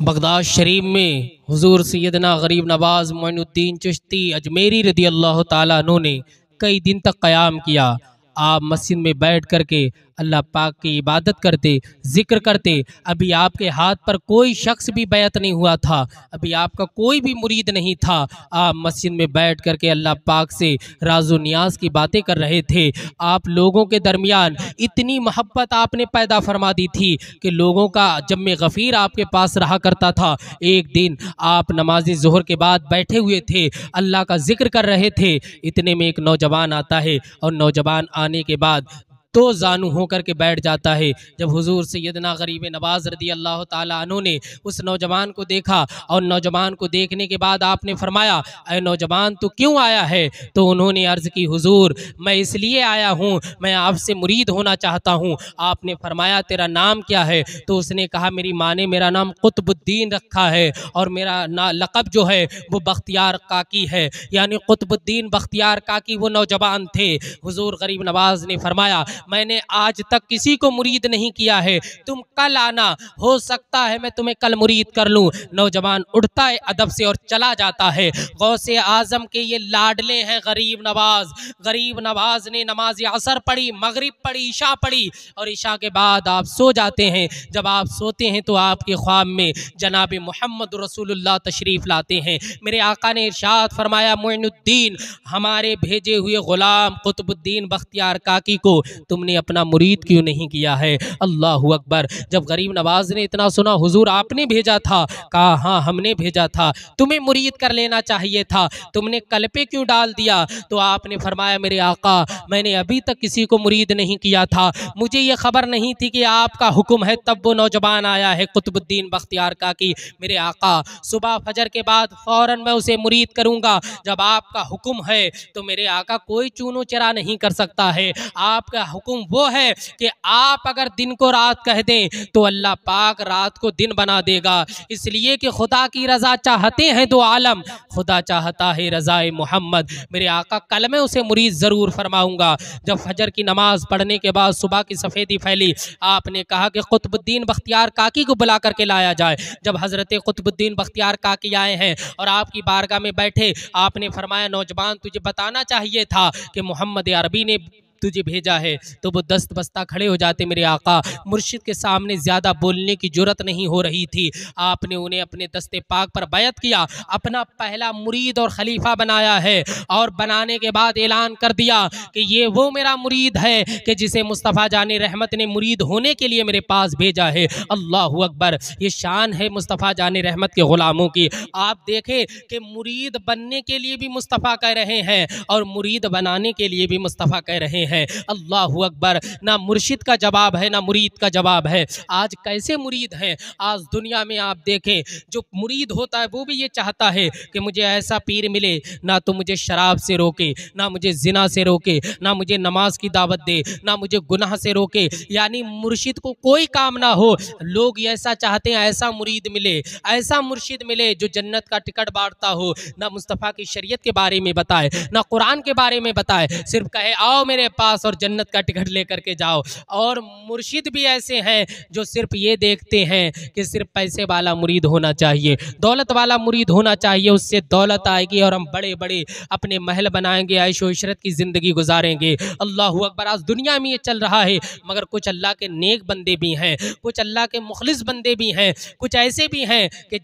Baghdad शरीफ में हुजूर सैयदना गरीब नवाज मोइनुद्दीन चिश्ती अजमेरी रदी अल्लाह ताला अन्हु ने कई दिन तक क़याम किया। आप मस्जिद में बैठ करके अल्लाह पाक की इबादत करते, ज़िक्र करते। अभी आपके हाथ पर कोई शख्स भी बैत नहीं हुआ था, अभी आपका कोई भी मुरीद नहीं था। आप मस्जिद में बैठ करके अल्लाह पाक से राज़ो नियाज की बातें कर रहे थे। आप लोगों के दरमियान इतनी मोहब्बत आपने पैदा फरमा दी थी कि लोगों का जब में गफ़ीर आपके पास रहा करता था। एक दिन आप नमाज ज़ोहर के बाद बैठे हुए थे, अल्लाह का ज़िक्र कर रहे थे। इतने में एक नौजवान आता है और नौजवान आने के बाद दो जानू होकर के बैठ जाता है। जब हुजूर सैयदना गरीब नवाज रदी अल्लाह ताला अन्हु ने उस नौजवान को देखा और नौजवान को देखने के बाद आपने फरमाया, अरे नौजवान तू क्यों आया है? तो उन्होंने अर्ज़ की, हुजूर मैं इसलिए आया हूँ, मैं आपसे मुरीद होना चाहता हूँ। आपने फरमाया तेरा नाम क्या है? तो उसने कहा मेरी माँ ने मेरा नाम कुतुबुद्दीन रखा है और मेरा लक़ब जो है वो बख्तियार काकी है, यानी कुतुबुद्दीन बख्तियार काकी वो नौजवान थे। हुजूर गरीब नवाज ने फरमाया मैंने आज तक किसी को मुरीद नहीं किया है, तुम कल आना, हो सकता है मैं तुम्हें कल मुरीद कर लूं। नौजवान उठता है अदब से और चला जाता है। गौसे आजम के ये लाडले हैं गरीब नवाज। गरीब नवाज ने नमाज असर पढ़ी, मगरिब पढ़ी, इशा पढ़ी और इशा के बाद आप सो जाते हैं। जब आप सोते हैं तो आपके ख्वाब में जनाब मोहम्मद रसूलुल्लाह तशरीफ़ लाते हैं। मेरे आका ने इरशाद फरमाया, मोइनुद्दीन हमारे भेजे हुए ग़ुलाम कुतुबुद्दीन बख्तियार काकी को तुमने अपना मुरीद क्यों नहीं किया है? अल्लाहु अकबर। जब गरीब नवाज ने इतना सुना, हुजूर आपने भेजा था? कहा हाँ हमने भेजा था, तुम्हें मुरीद कर लेना चाहिए था, तुमने कल पे क्यों डाल दिया? तो आपने फरमाया मेरे आका मैंने अभी तक किसी को मुरीद नहीं किया था, मुझे ये खबर नहीं थी कि आपका हुक्म है। तब वो नौजवान आया है कुतुबुद्दीन बख्तियार काकी, मेरे आका सुबह फजर के बाद फौरन मैं उसे मुरीद करूँगा। जब आपका हुक्म है तो मेरे आका कोई चूनो चरा नहीं कर सकता है। आपका हुक्म वो है कि आप अगर दिन को रात कह दें तो अल्लाह पाक रात को दिन बना देगा, इसलिए कि खुदा की रज़ा चाहते हैं दो आलम, खुदा चाहता है रज़ाए मोहम्मद। मेरे आका कल मैं उसे मुरीद ज़रूर फरमाऊँगा। जब फजर की नमाज पढ़ने के बाद सुबह की सफ़ेदी फैली, आपने कहा कि कुतुबुद्दीन बख्तियार काकी को बुला करके लाया जाए। जब हज़रत कुतुबुद्दीन बख्तियार काकी आए हैं और आपकी बारगाह में बैठे, आपने फरमाया नौजवान तुझे बताना चाहिए था कि मोहम्मद अरबी ने तुझे भेजा है। तो वो दस्त बस्ता खड़े हो जाते। मेरे आका मुर्शिद के सामने ज़्यादा बोलने की जुर्रत नहीं हो रही थी। आपने उन्हें अपने दस्ते पाक पर बैत किया, अपना पहला मुरीद और खलीफा बनाया है और बनाने के बाद ऐलान कर दिया कि ये वो मेरा मुरीद है कि जिसे मुस्तफ़ा जाने रहमत ने मुरीद होने के लिए मेरे पास भेजा है। अल्लाहु अकबर। ये शान है मुस्तफ़ा जाने रहमत के ग़ुलामों की। आप देखें कि मुरीद बनने के लिए भी मुस्तफ़ा कह रहे हैं और मुरीद बनाने के लिए भी मुस्तफ़ा कह रहे हैं। अल्लाहु अकबर। ना मुर्शिद का जवाब है ना मुरीद का जवाब है। आज कैसे मुरीद हैं? आज दुनिया में आप देखें जो मुरीद होता है वो भी ये चाहता है कि मुझे ऐसा पीर मिले ना तो मुझे शराब से रोके, ना मुझे जिना से रोके, ना मुझे नमाज की दावत दे, ना मुझे गुनाह से रोके, यानी मुर्शिद को कोई काम ना हो। लोग ऐसा चाहते हैं ऐसा मुरीद मिले, ऐसा मुर्शिद मिले जो जन्नत का टिकट बांटता हो, ना मुस्तफ़ा की शरीयत के बारे में बताए, ना कुरान के बारे में बताए, सिर्फ कहे आओ मेरे पास और जन्नत का टिकट लेकर के जाओ। और मुर्शिद भी ऐसे हैं जो सिर्फ ये देखते हैं कि सिर्फ पैसे वाला मुरीद होना चाहिए, दौलत वाला मुरीद होना चाहिए, उससे दौलत आएगी और हम बड़े बड़े अपने महल बनाएंगे, ऐशो इशरत की ज़िंदगी गुजारेंगे। अल्लाहु अकबर। आज दुनिया में ये चल रहा है, मगर कुछ अल्लाह के नेक बंदे भी हैं, कुछ अल्लाह के मुखलिस बंदे भी हैं, कुछ ऐसे भी हैं कि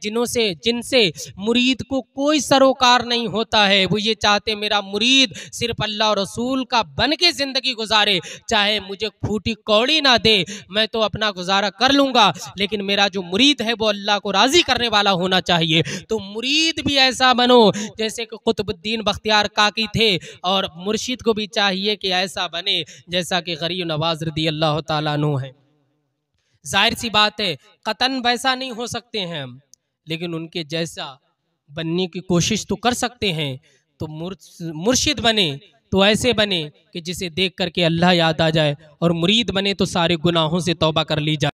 जिनसे मुरीद को कोई सरोकार नहीं होता है। वो ये चाहते मेरा मुरीद सिर्फ अल्लाह और रसूल का बन के ज़िंदगी गुजारे, चाहे मुझे फूटी कौड़ी ना दे, मैं तो अपना गुजारा कर लूँगा, लेकिन मेरा जो मुरीद है वो अल्लाह को राज़ी करने वाला होना चाहिए। तो मुरीद भी ऐसा बनो जैसे कि कुतुबुद्दीन बख्तियार काकी थे, और मुर्शिद को भी चाहिए कि ऐसा बने जैसा कि गरीब नवाज रदी अल्लाह ताला अन्हु है। जाहिर सी बात है कतन वैसा नहीं हो सकते हैं हम, लेकिन उनके जैसा बनने की कोशिश तो कर सकते हैं। तो मुर्शिद बने तो ऐसे बने कि जिसे देख करके अल्लाह याद आ जाए, और मुरीद बने तो सारे गुनाहों से तौबा कर ली जाए।